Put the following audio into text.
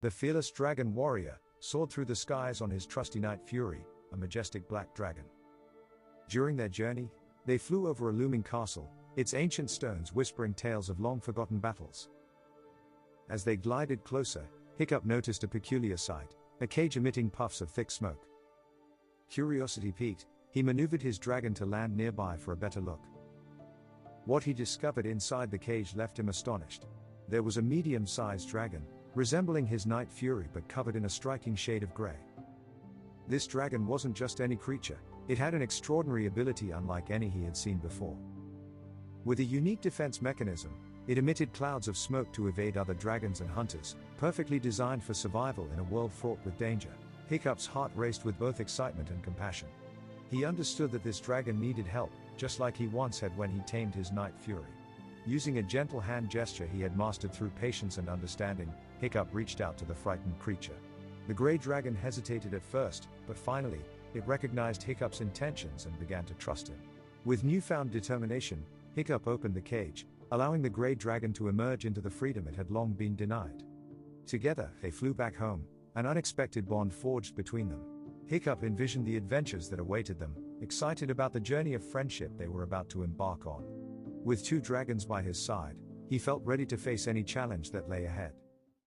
The fearless dragon warrior soared through the skies on his trusty Night Fury, a majestic black dragon. During their journey, they flew over a looming castle, its ancient stones whispering tales of long-forgotten battles. As they glided closer, Hiccup noticed a peculiar sight, a cage emitting puffs of thick smoke. Curiosity piqued, he maneuvered his dragon to land nearby for a better look. What he discovered inside the cage left him astonished. There was a medium-sized dragon, resembling his Night Fury but covered in a striking shade of grey. This dragon wasn't just any creature, it had an extraordinary ability unlike any he had seen before. With a unique defense mechanism, it emitted clouds of smoke to evade other dragons and hunters, perfectly designed for survival in a world fraught with danger. Hiccup's heart raced with both excitement and compassion. He understood that this dragon needed help, just like he once had when he tamed his Night Fury. Using a gentle hand gesture he had mastered through patience and understanding, Hiccup reached out to the frightened creature. The grey dragon hesitated at first, but finally, it recognized Hiccup's intentions and began to trust him. With newfound determination, Hiccup opened the cage, allowing the grey dragon to emerge into the freedom it had long been denied. Together, they flew back home, an unexpected bond forged between them. Hiccup envisioned the adventures that awaited them, excited about the journey of friendship they were about to embark on. With two dragons by his side, he felt ready to face any challenge that lay ahead.